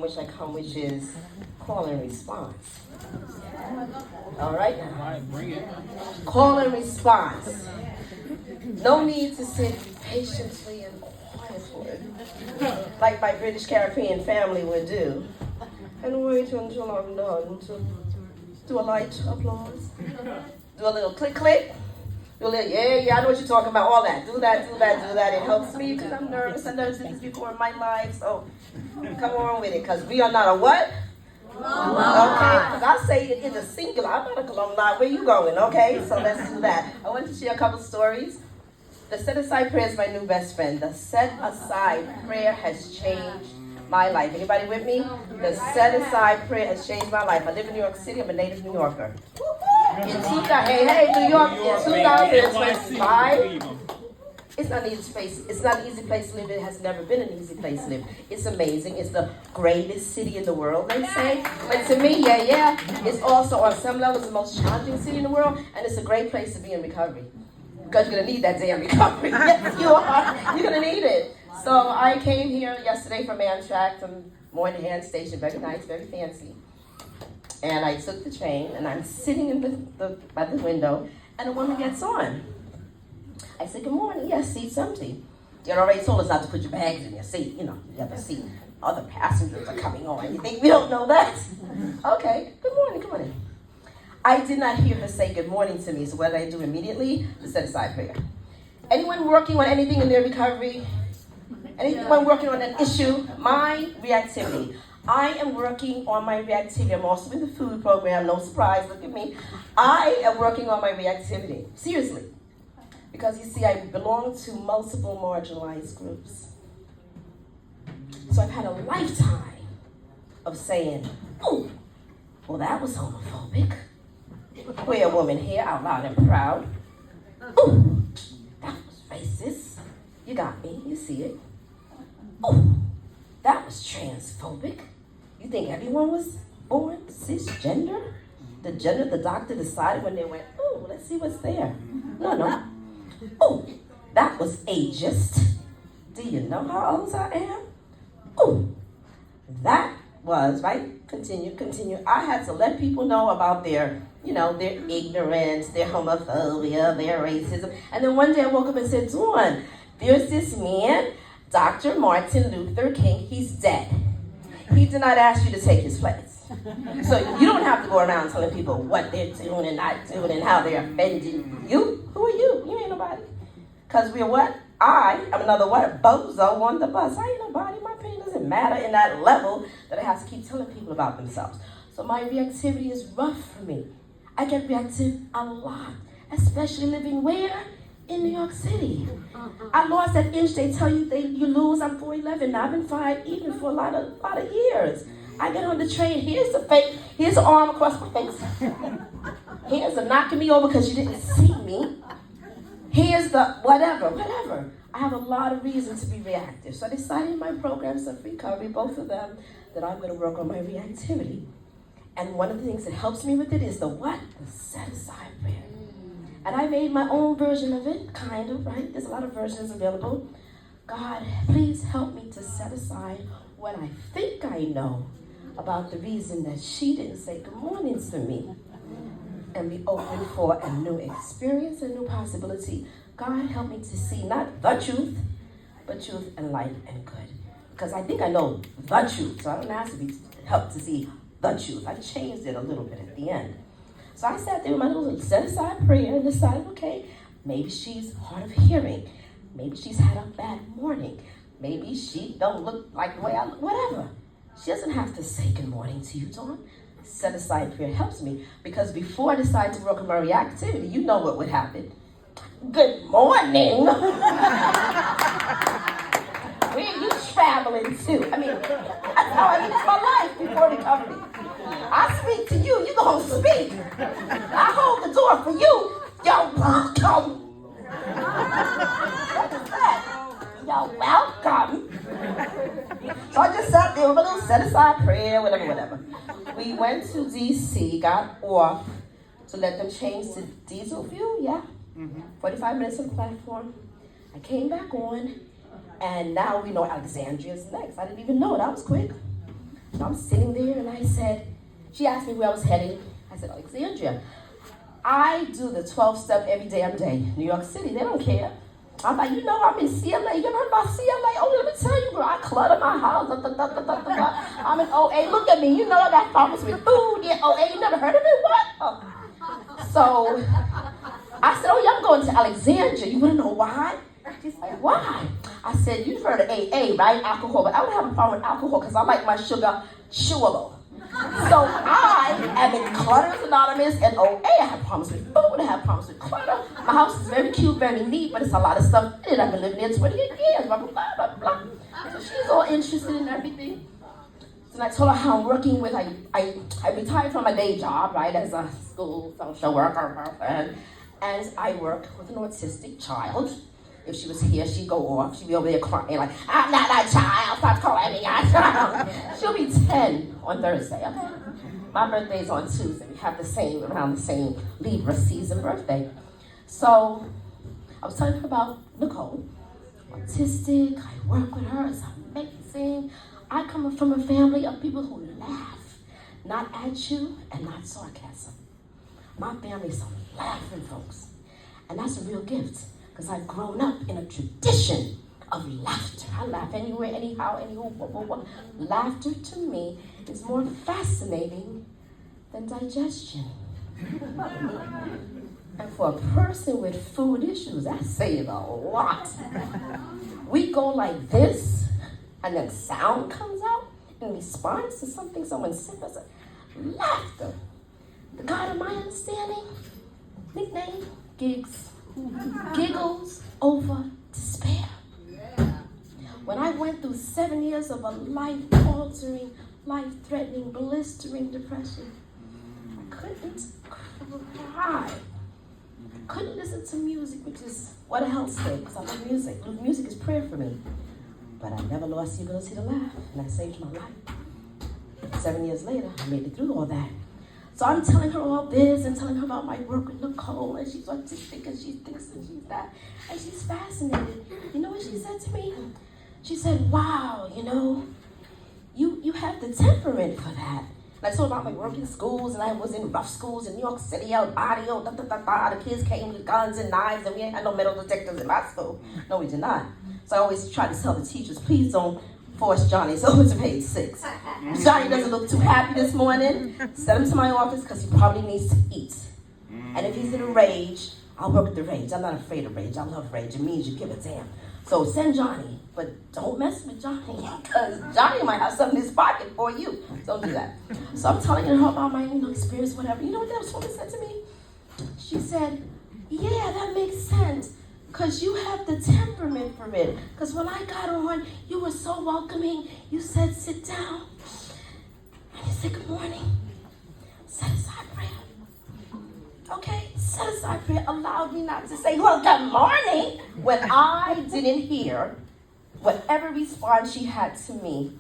which I come, which is call and response. All right? Bring it. Call and response. No need to sit patiently and quietly, like my British Caribbean family would do, and wait until I'm done to do a light applause, do a little click click, do a little yeah, I know what you're talking about, all that. Do that. It helps me because I'm nervous. I've never seen this before in my life, so come on with it, because we are not a what? Okay, because I say it in the singular. I'm not a alumni. Where you going? Okay, so let's do that. I want to share a couple stories. The set aside prayer is my new best friend. The set aside prayer has changed my life. Anybody with me? The set aside prayer has changed my life. I live in New York City. I'm a native New Yorker. Hey, New York, in 2025. It's not an easy place. It's not an easy place to live. It has never been an easy place to live. It's amazing. It's the greatest city in the world, they say. But to me, it's also on some levels the most challenging city in the world, and it's a great place to be in recovery. Because you're gonna need that damn recovery. Yes, you are. You're gonna need it. So I came here yesterday from Amtrak from Moynihan Station, very nice, very fancy. And I took the train, and I'm sitting in by the window, and a woman gets on. I said, good morning. Yes, seat's empty. You had already told us not to put your bags in your seat. You have a seat. Other passengers are coming on. You think we don't know that? Okay, good morning, come on in. I did not hear her say good morning to me, so what did I do immediately? The set aside prayer. Anyone working on anything in their recovery? Anyone working on an issue? My reactivity. I am working on my reactivity. I'm also in the food program, no surprise, look at me. I am working on my reactivity, seriously. Because you see, I belong to multiple marginalized groups. So I've had a lifetime of saying, oh, well, that was homophobic. Queer woman here, out loud and proud. Oh, that was racist. You got me, you see it. Oh, that was transphobic. You think everyone was born cisgender? The gender the doctor decided when they went, oh, let's see what's there. No. Oh, that was ageist. Do you know how old I am? Oh, that was, right? Continue. I had to let people know about their ignorance, their homophobia, their racism. And then one day I woke up and said, Dawn, there's this man, Dr. Martin Luther King, he's dead. He did not ask you to take his place. So you don't have to go around telling people what they're doing and not doing and how they're offending you. Who are you? You ain't nobody. Because we're what? I am another what? Bozo on the bus. I ain't nobody. My opinion doesn't matter in that level that I have to keep telling people about themselves. So my reactivity is rough for me. I get reactive a lot, especially living where? In New York City. I lost that inch. They tell you you lose. I'm 4'11". Now I've been 5', for a lot of years. I get on the train. Here's the face. Here's an arm across my face. Here's a knocking me over because you didn't see me. Here's the whatever. I have a lot of reasons to be reactive. So I decided in my programs of recovery, both of them, that I'm going to work on my reactivity. And one of the things that helps me with it is the what? The set-aside prayer. And I made my own version of it, kind of, right? There's a lot of versions available. God, please help me to set aside what I think I know about the reason that she didn't say good morning to me. And be open for a new experience, a new possibility. God, help me to see not the truth, but truth and light and good. Because I think I know the truth, so I don't ask to be helped to see the truth. I changed it a little bit at the end. So I sat there with my little set-aside prayer and decided, okay, maybe she's hard of hearing. Maybe she's had a bad morning. Maybe she don't look like the way I look, whatever. She doesn't have to say good morning to you, Dawn. Set-aside prayer helps me because before I decide to work on my reactivity, you know what would happen. Good morning. Where are you traveling to? I mean, that's how I live my life before recovery. I speak to you, you gonna speak. I hold the door for you. You're welcome. What is that? You're welcome. So I just sat there with a little set-aside prayer, whatever. We went to DC, got off to let them change to diesel fuel, 45 minutes on the platform. I came back on, and now we know Alexandria's next. I didn't even know it. That was quick. So I'm sitting there and I said, she asked me where I was heading. I said, Alexandria. I do the 12-step every damn day. New York City, they don't care. I'm like, you know, I'm in CLA. You ever heard about CLA? Oh, let me tell you, girl, I clutter my house. I'm in OA. Look at me. You know I got problems with food. Yeah, OA. You never heard of it? What? So I said, oh, yeah, I'm going to Alexandria. You want to know why? She's like, why? I said, you've heard of AA, right? Alcohol. But I don't have a problem with alcohol because I like my sugar chewable. So I am in Clutterers Anonymous and OA. I have problems with food. I have problems with clutter. My house is very cute, very neat, but it's a lot of stuff in it. I've been living there 28 years, blah, blah, blah, blah, blah. So she's all interested in everything. And I told her how I'm working with, I retired from my day job, right, as a school social worker, and I work with an autistic child. If she was here, she'd go off. She'd be over there crying like, I'm not a child, stop calling me a child. She'll be 10 on Thursday, okay? My birthday's on Tuesday. We have around the same Libra season birthday. So I was telling her about Nicole, autistic. I work with her, it's amazing. I come from a family of people who laugh, not at you and not sarcasm. My family's some laughing folks, and that's a real gift. Because I've grown up in a tradition of laughter. I laugh anywhere, anyhow, anywho. Laughter to me is more fascinating than digestion. And for a person with food issues, that says a lot. We go like this, and then sound comes out in response to something someone said. That's laughter. The God of my understanding, nickname, Gigs. Giggles over despair. When I went through 7 years of a life-altering, life-threatening, blistering depression, I couldn't cry. I couldn't listen to music, which is what a hell state, because I love music. Music is prayer for me. But I never lost the ability to laugh, and that saved my life. 7 years later, I made it through all that. So I'm telling her all this and telling her about my work with Nicole, and she's autistic and she thinks and she's that, and she's fascinated. You know what she said to me? She said, wow, you know, you have the temperament for that. And I told her about my work in schools, and I was in rough schools in New York City, El Barrio, the kids came with guns and knives, and we ain't had no metal detectors in my school. No, we did not. So I always try to tell the teachers, please don't force Johnny over to page 6. Johnny doesn't look too happy this morning. Send him to my office because he probably needs to eat. And if he's in a rage, I'll work with the rage. I'm not afraid of rage. I love rage. It means you give a damn. So send Johnny, but don't mess with Johnny because Johnny might have something in his pocket for you. Don't do that. So I'm telling her about my experience, whatever. You know what that woman said to me? She said, yeah, that makes sense. Because you have the temperament for it. Because when I got on, you were so welcoming. You said, sit down. And you said, good morning. Set aside prayer. Okay? Set aside prayer allowed me not to say, well, good morning, when I didn't hear whatever response she had to me.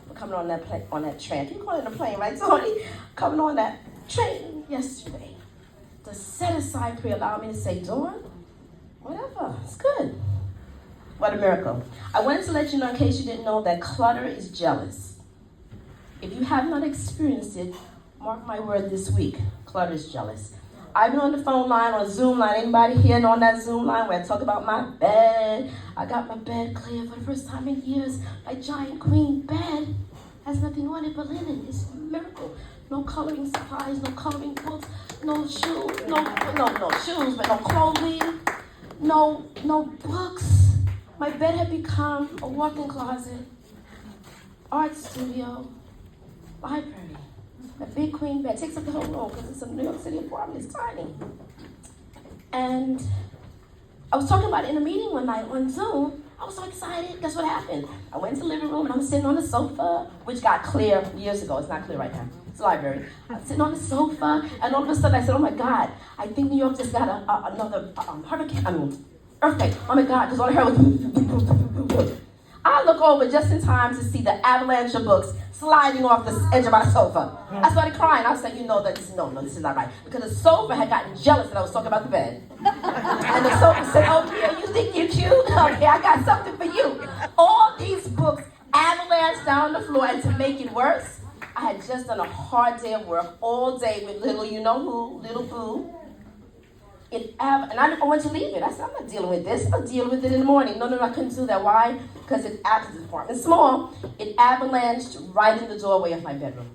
We're coming on that train. Can you call it a plane, right, Tony? Coming on that train yesterday. The set-aside prayer allowed me to say, Dawn, whatever, it's good. What a miracle. I wanted to let you know, in case you didn't know, that clutter is jealous. If you have not experienced it, mark my word this week, clutter is jealous. I've been on the phone line, on a Zoom line. Anybody here on that Zoom line where I talk about my bed? I got my bed cleared for the first time in years. My giant queen bed has nothing on it but linen. It's a miracle. No coloring supplies, no coloring books, no shoes, no shoes, but no clothing, no books. My bed had become a walk-in closet, art studio, library. A big queen bed takes up the whole room because it's a New York City apartment. It's tiny. And I was talking about it in a meeting one night on Zoom. I was so excited. Guess what happened? I went to the living room and I'm sitting on the sofa, which got clear years ago. It's not clear right now. It's a library. I'm sitting on the sofa, and all of a sudden I said, oh my God, I think New York just got another earthquake. Oh my God, because all I heard was I look over just in time to see the avalanche of books sliding off the edge of my sofa. I started crying. I was like, no, this is not right. Because the sofa had gotten jealous that I was talking about the bed. And the sofa said, oh dear, you think you're cute? Okay, I got something for you. All these books avalanched down the floor, and to make it worse, I had just done a hard day of work all day with little you-know-who, little boo. And I wanted to leave it. I said, I'm not dealing with this. I'll deal with it in the morning. No, I couldn't do that. Why? Because the apartment small. It avalanched right in the doorway of my bedroom.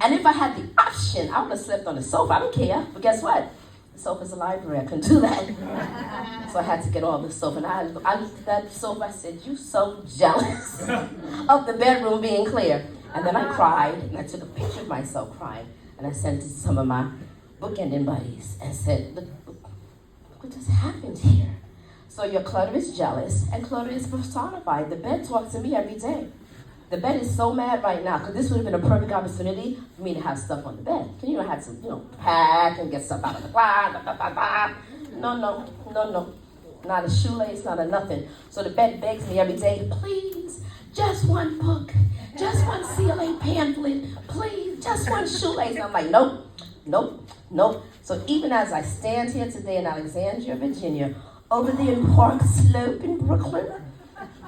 And if I had the option, I would have slept on the sofa. I don't care. But guess what? The sofa's a library. I couldn't do that. So I had to get all the sofa. And I looked at that sofa. I said, you so jealous of the bedroom being clear. And then I cried. And I took a picture of myself crying. And I sent it to some of my bookending buddies and said, look what just happened here. So your clutter is jealous and clutter is personified. The bed talks to me every day. The bed is so mad right now because this would have been a perfect opportunity for me to have stuff on the bed. I had to, pack and get stuff out of the closet. No. Not a shoelace, not a nothing. So the bed begs me every day, please, just one book, just one CLA pamphlet, please, just one shoelace. And I'm like, nope. So even as I stand here today in Alexandria, Virginia, over there in Park Slope in Brooklyn,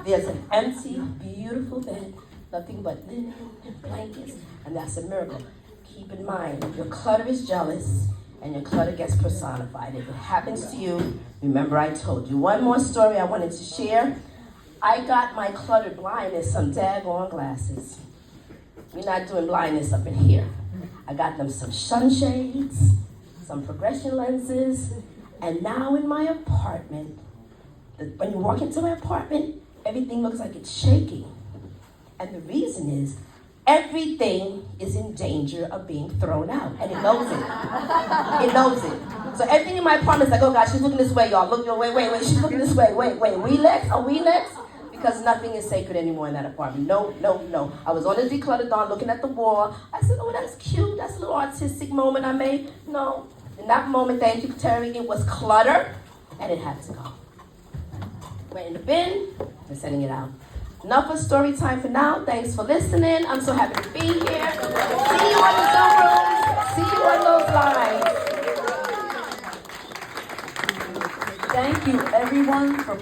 there's an empty, beautiful bed, nothing but linen and blankets, and that's a miracle. Keep in mind, your clutter is jealous, and your clutter gets personified. If it happens to you, remember I told you. One more story I wanted to share. I got my clutter blindness some daggone glasses. We're not doing blindness up in here. I got them some sunshades, some progression lenses, and now in my apartment, when you walk into my apartment, everything looks like it's shaking. And the reason is, everything is in danger of being thrown out, and it knows it. It knows it. So everything in my apartment is like, oh God, she's looking this way, y'all. Look, wait, she's looking this way. Wait, we next? Are we next? Because nothing is sacred anymore in that apartment. No. I was on the declutter looking at the wall. I said, oh, that's cute. That's a little artistic moment I made. No. In that moment, thank you, Terry, it was clutter, and it had to go. Went in the bin, and sending it out. Enough of story time for now. Thanks for listening. I'm so happy to be here. See you on the Zoom rooms. See you on those lines. Thank you, everyone, for